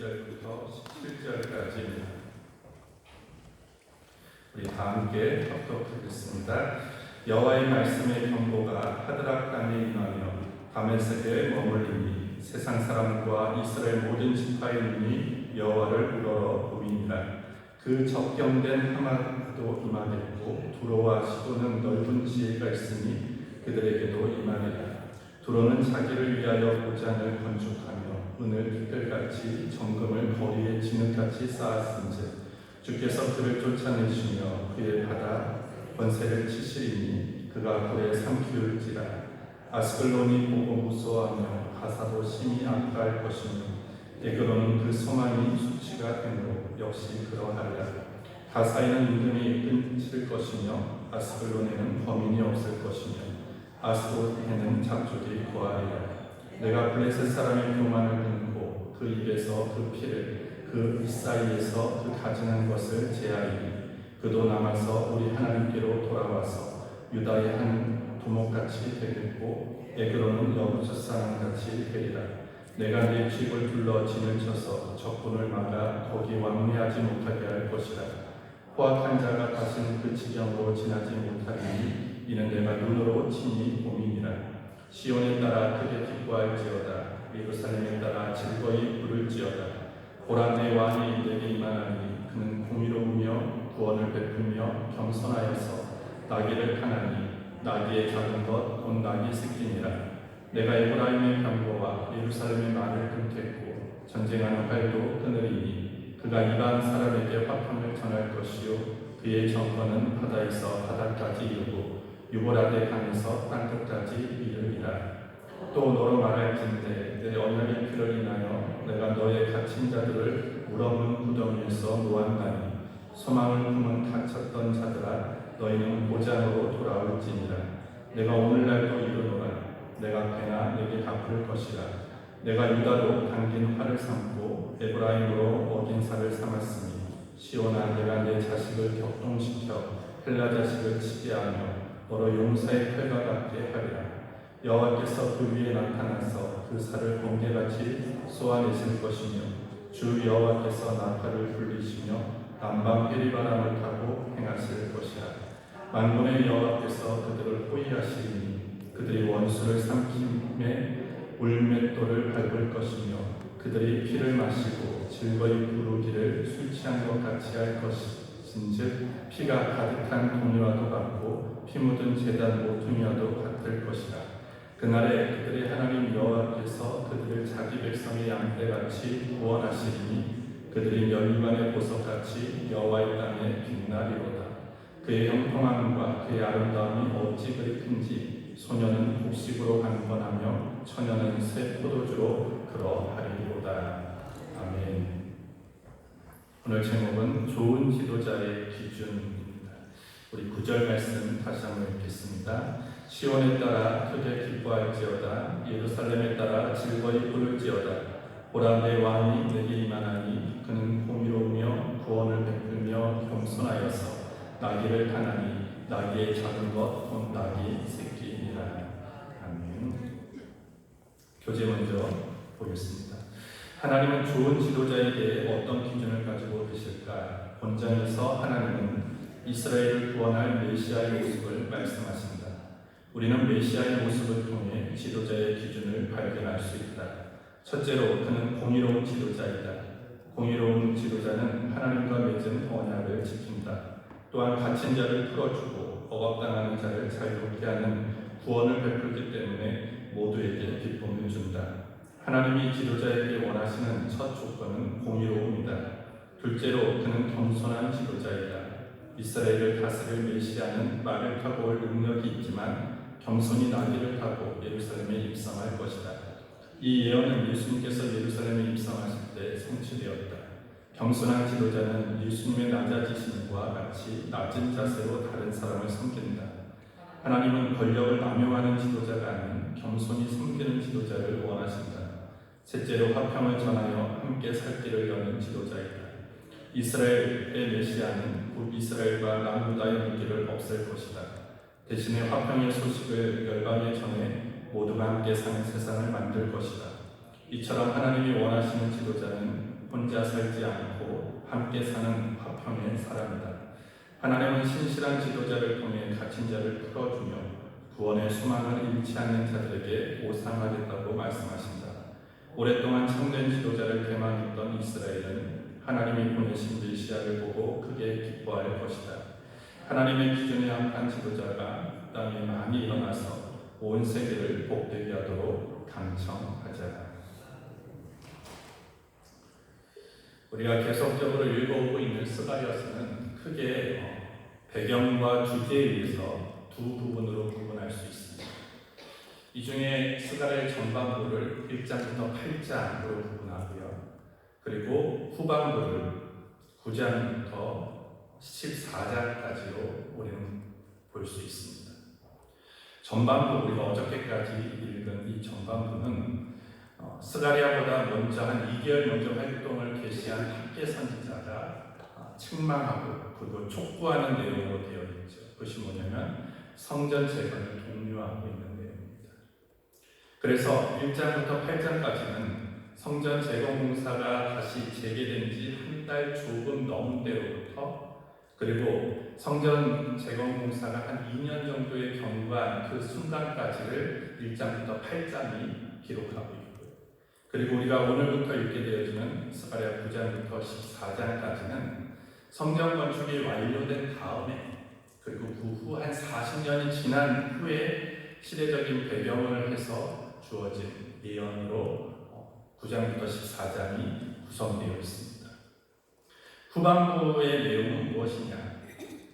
1절부터 17절까지입니다. 우리 다 함께 합독하겠습니다. 여호와의 말씀의 경고가 하드락 땅에 임하며 다메섹에 머물리니 세상 사람과 이스라엘 모든 지파의 눈이 여호와를 우러러 보이니라. 그 적경된 하마도 임하겠고 두로와 시도는 넓은 지혜가 있으니 그들에게도 임하리라. 두로는 자기를 위하여 보장을 건축하며 은을 깃들같이 정금을 거리에 진흙같이 쌓았은즉 주께서 그를 쫓아내시며 그의 바다 권세를 치시리니 그가 굴에 삼키울지라. 아스글론이 보고 무서워하며 가사도 심히 악할 것이며 에그론은 그 소망이 수치가 되므로 역시 그러하리라. 가사에는 믿음이 끊칠 것이며 아스글론에는 범인이 없을 것이며 아스도에는 잡족이 거하리라. 내가 블레셋 사람의 교만을 끊고 그 입에서 그 피를 그 이사이에서 그 가증한 것을 제하리니 그도 남아서 우리 하나님께로 돌아와서 유다의 한 두목같이 되겠고 에그론은 여부젓 사람같이 되리라. 내가 내 집을 둘러 진을 쳐서 적군을 막아 거기 왕래하지 못하게 할 것이라. 포악한 자가 다시는 그 지경으로 지나지 못하리니 이는 내가 눈으로 친히 보미니라. 시온에 따라 크게 기뻐할지어다. 예루살렘에 따라 즐거이 부를지어다. 보라 내 왕이 내게 임하나니 그는 공의로우며 구원을 베풀며 겸손하여서 나귀를 타나니 나귀의 작은 것 곧 나귀 새끼니라. 내가 에브라임의 병거와 예루살렘의 말을 끊겠고 전쟁하는 활도 끊으리니 그가 이방 사람에게 화평을 전할 것이요 그의 정권은 바다에서 바다까지 이르고 유보라데 강에서 땅끝까지 이르리라. 또 너로 말할진대 내 언약의 피를 인하여 내가 너의 갇힌 자들을 물없는 구덩이에서 놓았나니 소망을 품은 갇혔던 자들아 너희는 보장으로 돌아올지니라. 내가 오늘날도 이르노라. 내가 배나 내게 갚을 것이라. 내가 유다로 당긴 활을 삼고 에브라임으로 먹인 살을 삼았으니 시온아 내가 내 자식을 격동시켜 헬라 자식을 치게 하며 너로 용사의 칼과 같게 하리라. 여호와께서 그 위에 나타나서 그 살을 번개같이 쏘아내실 것이며 주 여호와께서 나팔을 불리시며 남방 회리바람을 타고 행하실 것이라. 만군의 여호와께서 그들을 호위하시리니 그들이 원수를 삼킴에 울맷돌을 밟을 것이며 그들이 피를 마시고 즐거이 부르기를 술 취한 것 같이 할 것인즉 피가 가득한 동이와도 같고 피 묻은 제단 모퉁이와도 같을 것이라. 그날에 그들의 하나님 여호와께서 그들을 자기 백성의 양떼같이 구원하시리니 그들이 멸관의 보석같이 여호와의 땅에 빛나리로다. 그의 형통함과 그의 아름다움이 어찌 그리 큰지 소년은 곡식으로 강건하며 처녀는 새 포도주로 그러하리로다. 아멘. 오늘 제목은 좋은 지도자의 기준입니다. 우리 9절 말씀 다시 한번 읽겠습니다. 시온에 따라 크게 기뻐할지어다. 예루살렘에 따라 즐거이 부를지어다. 보라 내 왕이 내게 임하나니 그는 공의로우며 구원을 베풀며 겸손하여서 나귀를 타나니 나귀의 작은 것 곧 나귀 새끼니라. 아멘. 교재 먼저 보겠습니다. 하나님은 좋은 지도자에게 어떤 기준을 가지고 계실까? 본장에서 하나님은 이스라엘을 구원할 메시아의 모습을 말씀하십니다. 우리는 메시아의 모습을 통해 지도자의 기준을 발견할 수 있다. 첫째로 그는 공의로운 지도자이다. 공의로운 지도자는 하나님과 맺은 언약을 지킨다. 또한 갇힌 자를 풀어주고 억압당하는 자를 자유롭게 하는 구원을 베풀기 때문에 모두에게 기쁨을 준다. 하나님이 지도자에게 원하시는 첫 조건은 공의로움이다. 둘째로 그는 겸손한 지도자이다. 이스라엘을 다스릴 메시아는 말을 타고 올 능력이 있지만 겸손히 나귀를 타고 예루살렘에 입성할 것이다. 이 예언은 예수님께서 예루살렘에 입성하실 때 성취되었다. 겸손한 지도자는 예수님의 낮아지심과 같이 낮은 자세로 다른 사람을 섬긴다. 하나님은 권력을 남용하는 지도자가 아닌 겸손히 섬기는 지도자를 원하신다. 셋째로 화평을 전하여 함께 살 길을 여는 지도자이다. 이스라엘의 메시아는 북이스라엘과 남유다의 무기를 없앨 것이다. 대신에 화평의 소식을 열방에 전해 모두가 함께 사는 세상을 만들 것이다. 이처럼 하나님이 원하시는 지도자는 혼자 살지 않고 함께 사는 화평의 사람이다. 하나님은 신실한 지도자를 통해 갇힌 자를 풀어주며 구원의 소망을 잃지 않는 자들에게 보상하겠다고 말씀하신다. 오랫동안 참된 지도자를 대망했던 이스라엘은 하나님이 보내신 메시아를 보고 크게 기뻐할 것이다. 하나님의 기준에 합한 지도자가 땅에 많이 일어나서 온 세계를 복되게 하도록 강청하자. 우리가 계속적으로 읽어오고 있는 스가랴서는 크게 배경과 주제에 의해서 두 부분으로 구분할 수 있습니다. 이 중에 스가랴의 전반부를 1장부터 8장으로 구분하고요. 그리고 후반부를 9장부터 14장까지로 우리는 볼 수 있습니다. 전반부, 우리가 어저께까지 읽은 이 전반부는 스가랴보다 먼저 한 2개월 먼저 활동을 개시한 학계 선지자가 책망하고 그리고 촉구하는 내용으로 되어 있죠. 그것이 뭐냐면 성전 재건을 독려하고 있는 내용입니다. 그래서 1장부터 8장까지는 성전 재건 공사가 다시 재개된 지 한 달 조금 넘은 때로부터, 그리고 성전 재건 공사가 한 2년 정도의 경과한 그 순간까지를 1장부터 8장이 기록하고 있고요. 그리고 우리가 오늘부터 읽게 되어지는 스가랴 9장부터 14장까지는 성전 건축이 완료된 다음에, 그리고 그 후 한 40년이 지난 후에 시대적인 배경을 해서 주어진 예언으로 9장부터 14장이 구성되어 있습니다. 후반부의 내용은 무엇이냐?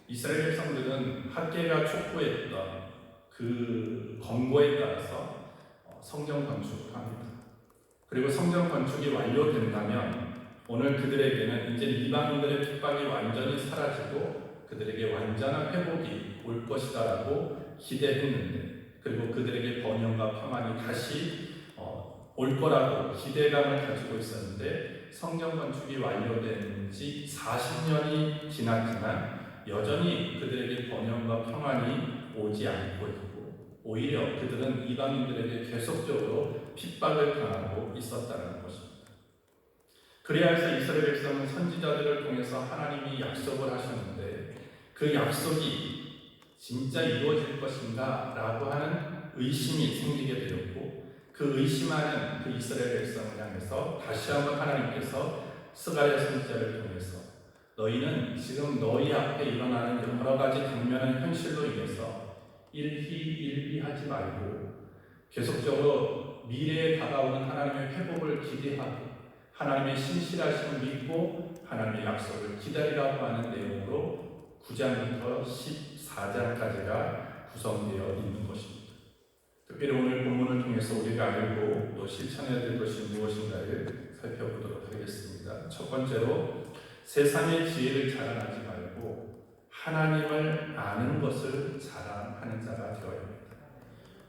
이스라엘 백성들은 학계가 촉구했던 그 권고에 따라서 성전 건축을 합니다. 그리고 성전 건축이 완료된다면 오늘 그들에게는 이제 이방인들의 핍박이 완전히 사라지고 그들에게 완전한 회복이 올 것이다라고 기대했는데, 그리고 그들에게 번영과 평안이 다시 올 거라고 기대감을 가지고 있었는데, 성전 건축이 완료된 지 40년이 지났지만 여전히 그들에게 번영과 평안이 오지 않고 있고, 오히려 그들은 이방인들에게 계속적으로 핍박을 당하고 있었다는 것입니다. 그래야 해서 이스라엘 백성은 선지자들을 통해서 하나님이 약속을 하셨는데 그 약속이 진짜 이루어질 것인가 라고 하는 의심이 생기게 되었고, 그 의심하는 그 이스라엘 백성을 향해서 다시 한번 하나님께서 스가랴 선지자를 통해서 너희는 지금 너희 앞에 일어나는 여러 가지 당면한 현실로 인해서 일희일비하지 말고 계속적으로 미래에 다가오는 하나님의 회복을 기대하고 하나님의 신실하심을 믿고 하나님의 약속을 기다리라고 하는 내용으로 9장부터 14장까지가 구성되어 있는 것입니다. 특별히 오늘 본문을 통해서 우리가 알고 또 실천해야 될 것이 무엇인가를 살펴보도록 하겠습니다. 첫 번째로 세상의 지혜를 자랑하지 말고 하나님을 아는 것을 자랑하는 자가 되어야 합니다.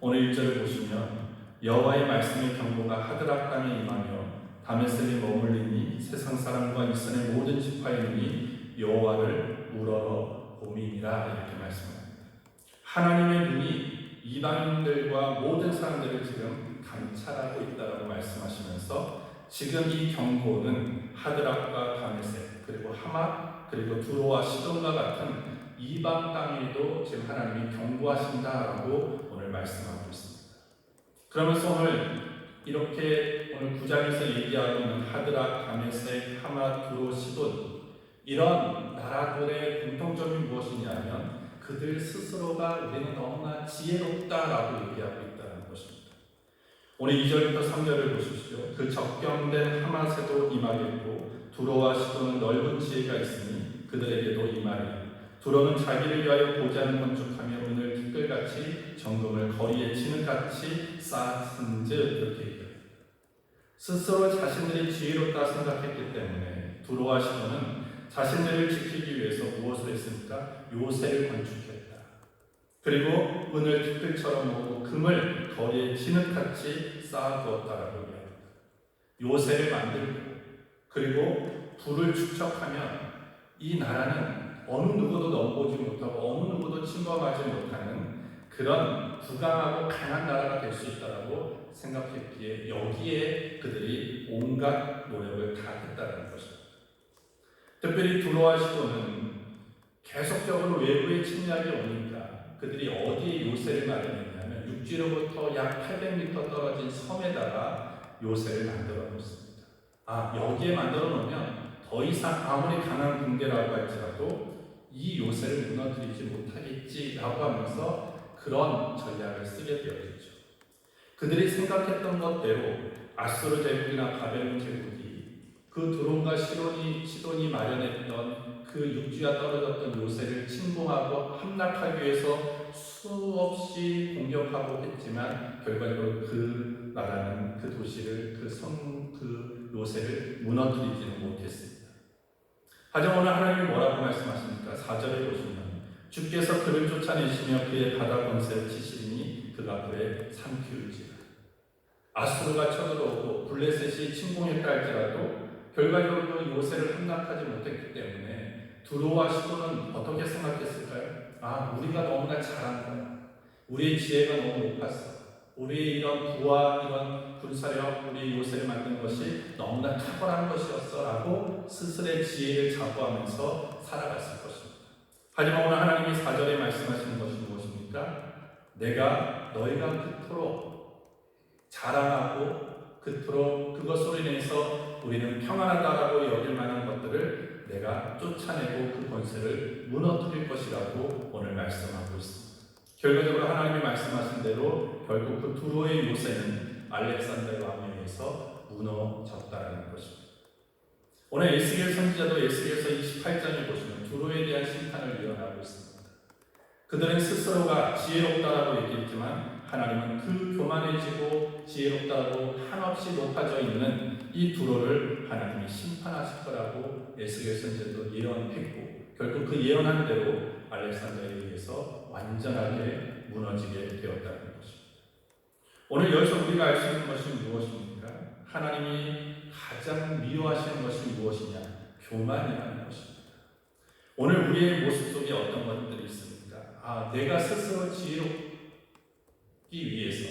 오늘 1절을 보시면 여호와의 말씀의 경고가 하드락 땅에 임하며 다메섹에 머물리니 세상 사람과 이스라엘 모든 지파의 눈이 여호와를 우러러 봄이니라, 이렇게 말씀합니다. 하나님의 눈이 이방인들과 모든 사람들을 지금 감찰하고 있다고 말씀하시면서 지금 이 경고는 하드락과 다메섹 그리고 하맛 그리고 두로와 시돈과 같은 이방 땅에도 지금 하나님이 경고하신다라고 오늘 말씀하고 있습니다. 그러면서 오늘 이렇게 오늘 9장에서 얘기하고 있는 하드락, 다메섹, 하맛, 두로, 시돈, 이런 나라들의 공통점이 무엇이냐면 그들 스스로가 우리는 너무나 지혜롭다라고 얘기하고 있다는 것입니다. 오늘 2절부터 3절을 보십시오. 그 적경된 하맛에도 임하겠고 두로와 시돈은 넓은 지혜가 있으니 그들에게도 임하리라. 두로는 자기를 위하여 보좌를 건축하며 은을 티끌같이 정금을 거리에 진흙같이 쌓은즉, 이렇게 얘기합니다. 스스로 자신들이 지혜롭다 생각했기 때문에 두로와 시돈은 자신들을 지키기 위해서 무엇을 했습니까? 요새를 건축했다. 그리고 은을 티끌처럼 모으고 금을 거리에 진흙같이 쌓아두었다라고 얘기합니다. 요새를 만들고 그리고 불을 축적하면 이 나라는 어느 누구도 넘보지 못하고 어느 누구도 침범하지 못하는 그 그런 부강하고 강한 나라가 될 수 있다라고 생각했기에 여기에 그들이 온갖 노력을 다 했다는 것입니다. 특별히 두로와 시돈은 계속적으로 외부의 침략이 오니까 그들이 어디에 요새를 마련했냐면 육지로부터 약 800m 떨어진 섬에다가 요새를 만들어 놓습니다. 여기에 만들어 놓으면 더 이상 아무리 강한 군대라고 할지라도 이 요새를 무너뜨리지 못하겠지라고 하면서 그런 전략을 쓰게 되어지죠. 그들이 생각했던 것대로 아수르 제국이나 바벨론 제국이 그 두론과 시돈이 마련했던 그 육지와 떨어졌던 요새를 침공하고 함락하기 위해서 수없이 공격하고 했지만 결과적으로 그 나라는 그 도시를 그 요새를 무너뜨리지는 못했습니다. 하지만 오늘 하나님이 뭐라고 말씀하십니까? 4절에 보시면 주께서 그를 쫓아내시며 그의 바다 권세를 치시니 그가 그의 삼키울지라. 아수르가 쳐들어오고 블레셋이 침공했다 할지라도 결과적으로 그 요새를 함락하지 못했기 때문에 두로와 시돈은 어떻게 생각했을까요? 우리가 너무나 잘한다. 우리의 지혜가 너무 높았어. 우리의 이런 부와 이런 군사력, 우리의 요새를 만든 것이 너무나 탁월한 것이었어 라고 스스로의 지혜를 자부하면서 살아갔을 것입니다. 하지만 오늘 하나님이 4절에 말씀하시는 것이 무엇입니까? 내가 너희가 그토록 자랑하고 그토록 그것으로 인해서 우리는 평안하다라고 여길 만한 것들을 내가 쫓아내고 그 권세를 무너뜨릴 것이라고 오늘 말씀하고 있습니다. 결과적으로 하나님이 말씀하신 대로 결국 그 두로의 요새는 알렉산더 왕에 의해서 무너졌다는 것입니다. 오늘 에스겔 선지자도 에스겔서 28장에 보시면 두로에 대한 심판을 예언하고 있습니다. 그들은 스스로가 지혜롭다라고 얘기했지만 하나님은 그 교만해지고 지혜롭다고 한없이 높아져 있는 이 두로를 하나님이 심판하실 거라고 에스겔 선지자도 예언했고 결국 그 예언한 대로 알렉산더에 의해서 완전하게 무너지게 되었다는 것입니다. 오늘 여기서 우리가 알 수 있는 것이 무엇입니까? 하나님이 가장 미워하시는 것이 무엇이냐? 교만이라는 것입니다. 오늘 우리의 모습 속에 어떤 것들이 있습니까? 내가 스스로 지혜롭기 위해서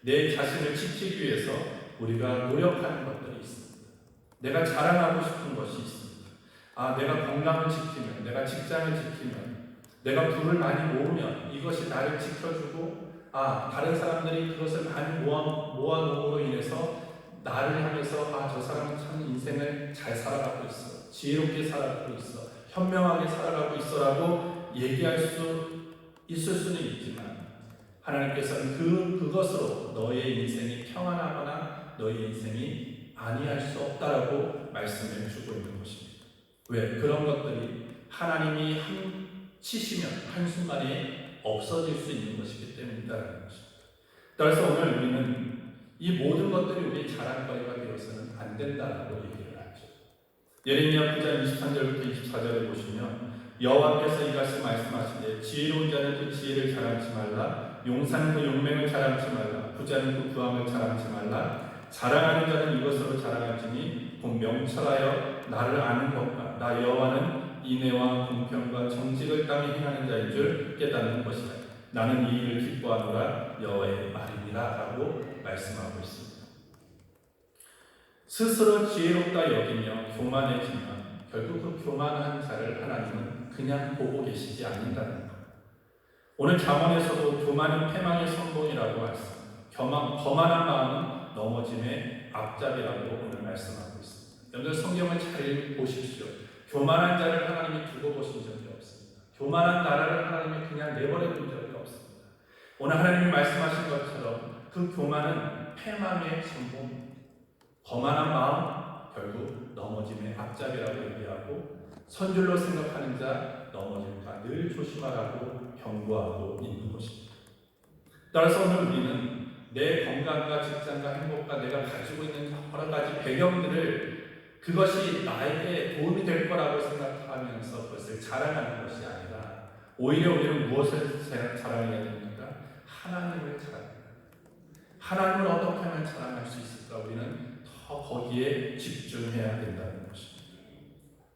내 자신을 지키기 위해서 우리가 노력하는 것들이 있습니다. 내가 자랑하고 싶은 것이 있습니다. 내가 건강을 지키면, 내가 직장을 지키면, 내가 부를 많이 모으면 이것이 나를 지켜주고 다른 사람들이 그것을 많이 모아놓음으로 인해서 나를 향해서 저 사람은 참 인생을 잘 살아가고 있어, 지혜롭게 살아가고 있어, 현명하게 살아가고 있어라고 얘기할 수 있을 수는 있지만 하나님께서는 그것으로 너의 인생이 평안하거나 너의 인생이 아니할 수 없다라고 말씀해 주고 있는 것입니다. 왜? 그런 것들이 하나님이 치시면 한순간에 없어질 수 있는 것이기 때문이다라는 것입니다. 따라서 오늘 우리는 이 모든 것들이 우리의 자랑거리가 되어서는 안 된다라고 얘기를 하죠. 예레미야 9장 23절부터 24절에 보시면 여호와께서 이같이 말씀하시되 지혜로운 자는 그 지혜를 자랑치 말라, 용사는 그 용맹을 자랑치 말라, 부자는 그 부함을 자랑치 말라. 자랑하는 자는 이것으로 자랑하지니 곧 명철하여 나를 아는 것과 나 여호와는 인애와 공평과 정직을 땅에 행하는 자인 줄 깨닫는 것이라. 나는 이 일을 기뻐하노라 여호와의 말이니라 라고 말씀하고 있습니다. 스스로 지혜롭다 여기며 교만해지면 결국 그 교만한 자를 하나님은 그냥 보고 계시지 않는다는 것. 오늘 잠언에서도 교만은 패망의 선봉이라고 했습니다. 거만한 마음은 넘어짐의 앞잡이라고 오늘 말씀하고 있습니다. 여러분들 성경을 잘 보십시오. 교만한 자를 하나님이 두고 보신 적이 없습니다. 교만한 나라를 하나님이 그냥 내버려 둔 적이 없습니다. 오늘 하나님이 말씀하신 것처럼 그 교만은 패망의 선봉, 거만한 마음 결국 넘어짐의 앞잡이라고 얘기하고 선줄로 생각하는 자 넘어질까 늘 조심하라고 경고하고 있는 것입니다. 따라서 오늘 우리는 내 건강과 직장과 행복과 내가 가지고 있는 여러 가지 배경들을 그것이 나에게 도움이 될 거라고 생각하면서 그것을 자랑하는 것이 아니라 오히려 우리는 무엇을 자랑해야 됩니까? 하나님을 자랑해야 됩니다. 하나님을 어떻게 하면 자랑할 수 있을까? 우리는 더 거기에 집중해야 된다는 것입니다.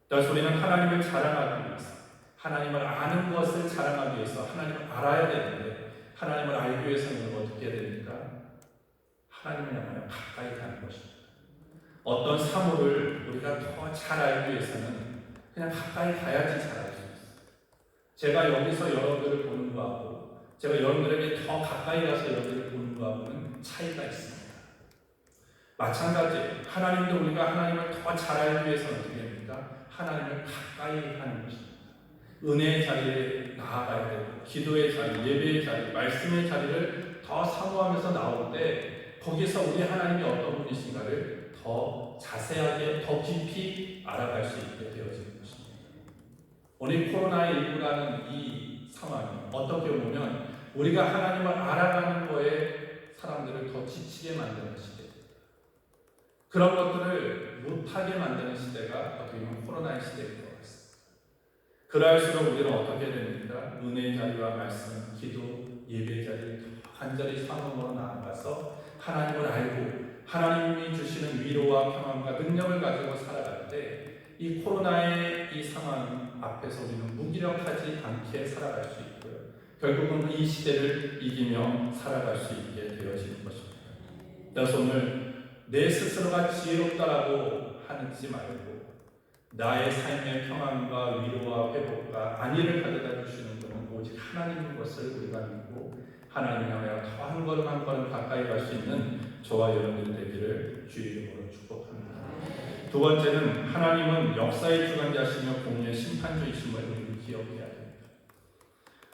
그래서 우리는 하나님을 자랑하기 위해서, 하나님을 아는 것을 자랑하기 위해서 하나님을 알아야 되는데 하나님을 알기 위해서는 어떻게 해야 됩니까? 하나님을 향하여 가까이 가는 것입니다. 어떤 사물을 우리가 더 잘 알기 위해서는 그냥 가까이 가야지 잘 알 수 있어요. 제가 여기서 여러분들을 보는 거하고 제가 여러분들에게 더 가까이 가서 여러분들을 보는 거하고는 차이가 있습니다. 마찬가지 하나님도 우리가 하나님을 더 잘 알기 위해서는 어떻게 됩니까? 하나님을 가까이 하는 것입니다. 은혜의 자리에 나아가야 되고 기도의 자리, 예배의 자리, 말씀의 자리를 더 사모하면서 나올 때 거기서 우리 하나님이 어떤 분이신가를 더 자세하게, 더 깊이 알아갈 수 있게 되어지는 것입니다. 오늘 코로나19라는 이 상황이 어떻게 보면 우리가 하나님을 알아가는 거에 사람들을 더 지치게 만드는 시대입니다. 그런 것들을 못하게 만드는 시대가 어떻게 보면 코로나의 시대인 것 같습니다. 그럴수록 우리는 어떻게 됩니까? 은혜의 자리와 말씀, 기도, 예배의 자리를 더 간절히 사모으러 나아가서 하나님을 알고 하나님이 주시는 위로와 평안과 능력을 가지고 살아갈 때 이 코로나의 이 상황 앞에서 우리는 무기력하지 않게 살아갈 수 있고요. 결국은 이 시대를 이기며 살아갈 수 있게 되어지는 것입니다. 그래서 오늘 내 스스로가 지혜롭다라고 하지 말고 나의 삶의 평안과 위로와 회복과 안위를 가져다 주시는 분은 오직 하나님인 것을 우리가 믿고 하나님을 향하여 더 한 걸음 한 걸음 가까이 갈 수 있는 저와 여러분들 되기를 주의 이름으로 축복합니다. 두 번째는 하나님은 역사의 주관자시며 공의의 심판주이심을 우리는 기억해야 됩니다.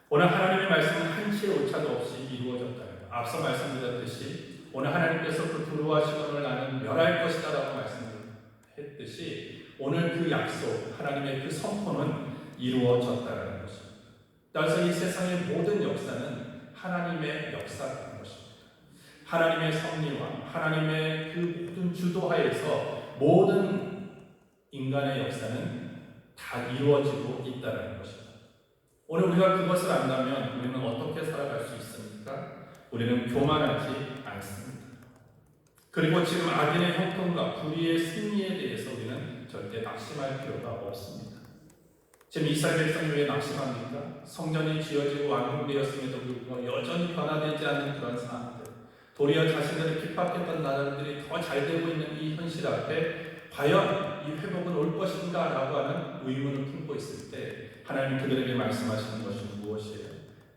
오늘 하나님의 말씀은 한치의 오차도 없이 이루어졌다. 앞서 말씀드렸듯이 오늘 하나님께서 그 두루와 시돈을 나는 멸할 것이다 라고 말씀했듯이 오늘 그 약속, 하나님의 그 선포는 이루어졌다는 것입니다. 따라서 이 세상의 모든 역사는 하나님의 역사라는 것입니다. 하나님의 섭리와 하나님의 그 모든 주도하에서 모든 인간의 역사는 다 이루어지고 있다는 것입니다. 오늘 우리가 그것을 안다면 우리는 어떻게 살아갈 수 있습니까? 우리는 교만하지 않습니다. 그리고 지금 악인의 형통과 불의의 승리에 대해서 우리는 절대 낙심할 필요가 없습니다. 지금 이스라엘 백성이 왜 낙심합니까? 성전이 지어지고 완공되었음에도 불구하고 여전히 변화되지 않는 그런 상황들, 도리어 자신들을 핍박했던 나라들이 더 잘 되고 있는 이 현실 앞에 과연 이 회복은 올 것인가 라고 하는 의문을 품고 있을 때 하나님 그들에게 말씀하시는 것은 무엇이에요?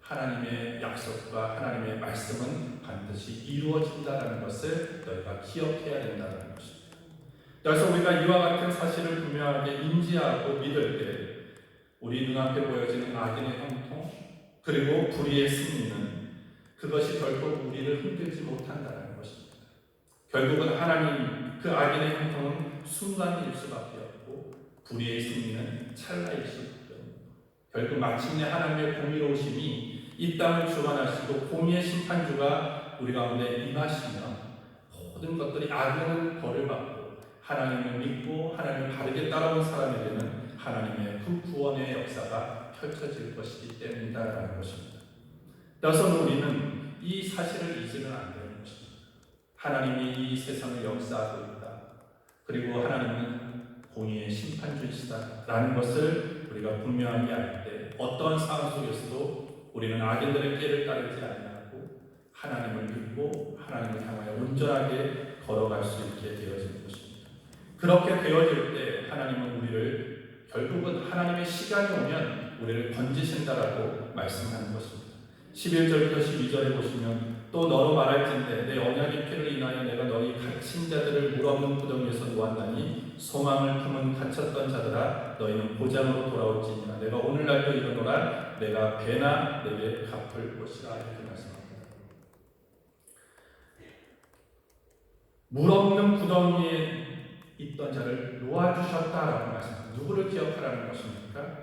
하나님의 약속과 하나님의 말씀은 반드시 이루어진다는 것을 너희가 기억해야 된다는 것입니다. 그래서 우리가 이와 같은 사실을 분명하게 인지하고 믿을 때 우리 눈앞에 보여지는 악인의 형통 그리고 불의의 승리는 그것이 결코 우리를 흔들지 못한다는 것입니다. 결국은 하나님 그 악인의 형통은 순간일 수밖에 없고 불의의 승리는 찰나일 수밖에 없습니다. 결국 마침내 하나님의 공의로우심이 이 땅을 주관하시고 공의의 심판주가 우리 가운데 임하시면 모든 것들이 악은 벌을 받고 하나님을 믿고 하나님을 바르게 따라온 사람에게는 하나님의 그 구원의 역사가 펼쳐질 것이기 때문이다라는 것입니다. 따라서 우리는 이 사실을 잊으면 안 되는 것입니다. 하나님이 이 세상을 역사하고 있다. 그리고 하나님은 공의의 심판주이시다라는 것을 우리가 분명하게 알 때 어떠한 상황 속에서도 우리는 악인들의 길을 따르지 아니하고 하나님을 믿고 하나님을 향하여 온전하게 걸어갈 수 있게 되어지는 것입니다. 그렇게 되어질 때 하나님은 우리를 결국은 하나님의 시간이 오면 우리를 건지신다라고 말씀하는 것입니다. 11절부터 12절에 보시면 또 너로 말할진대 내 언약의 피를 인하여 내가 너희 갇힌 자들을 물없는 구덩이에서 놓았나니 소망을 품은 갇혔던 자들아 너희는 보장으로 돌아올지니라 내가 오늘날도 이르노라 내가 배나 내게 갚을 것이라 이렇게 말씀합니다. 물없는 구덩이에 있던 자를 놓아주셨다라고 말씀합니다. 누구를 기억하라는 것입니까?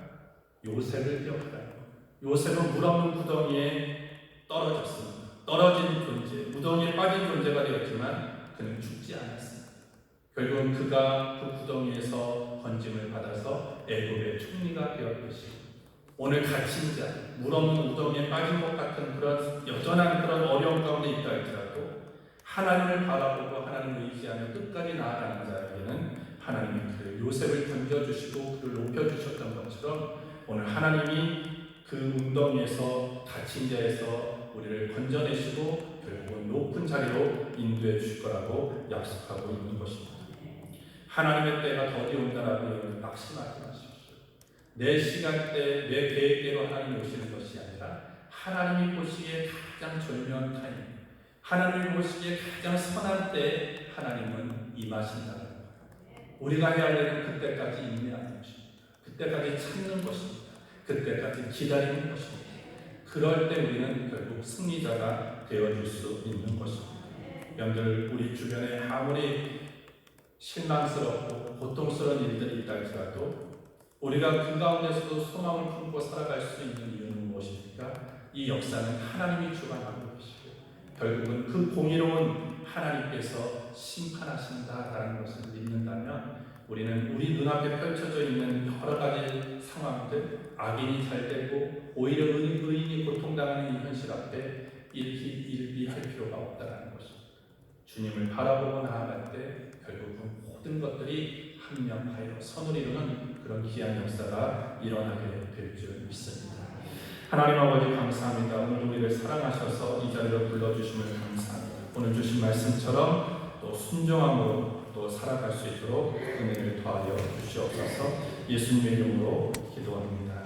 요셉을 기억하라는 것. 요셉은 물없는 구덩이에 떨어졌습니다. 떨어진 존재, 무덤에 빠진 존재가 되었지만 그는 죽지 않았습니다. 결국은 그가 그 구덩이에서 건짐을 받아서 애굽의 총리가 되었듯이 오늘 갇힌 자, 물없는 무덤에 빠진 것 같은 그런 여전한 그런 어려움 가운데 있다 할지라도 하나님을 바라보고 하나님을 의지하며 끝까지 나아가는 자에게는 하나님이 그 요셉을 던져주시고 그를 높여주셨던 것처럼 오늘 하나님이 그 웅덩이에서 갇힌 자에서 우리를 건져내시고 결국은 높은 자리로 인도해 줄 거라고 약속하고 있는 것입니다. 하나님의 때가 더디 온다라고 여러분 낙심하지 마십시오. 내 시간대, 내 계획대로 하나님이 오시는 것이 아니라 하나님이 보시기에 가장 절묘한 타임, 하나님이 보시기에 가장 선한 때 하나님은 임하신다는 거예요. 우리가 해야 되는 그때까지 인내하는 것입니다. 그때까지 참는 것입니다. 그때까지 기다리는 것입니다. 그럴 때 우리는 결국 승리자가 되어줄 수 있는 것입니다. 여러분들, 우리 주변에 아무리 실망스럽고 고통스러운 일들이 있다 할지라도 우리가 그 가운데서도 소망을 품고 살아갈 수 있는 이유는 무엇입니까? 이 역사는 하나님이 주관하고 계시고 결국은 그 공의로운 하나님께서 심판하신다라는 것을 믿는다면 우리는 우리 눈앞에 펼쳐져 있는 여러 가지 상황들, 악인이 잘 되고 오히려 의인이 고통당하는 이 현실 앞에 일비할 필요가 없다는 것입니다. 주님을 바라보고 나아갈 때 결국은 모든 것들이 한명하여 선을 이루는 그런 귀한 역사가 일어나게 될 줄 믿습니다. 하나님 아버지 감사합니다. 오늘 우리를 사랑하셔서 이 자리로 불러주심을 감사합니다. 오늘 주신 말씀처럼 또 순종함으로 또 살아갈 수 있도록 은혜를 더하여 주시옵소서. 예수님의 이름으로 기도합니다.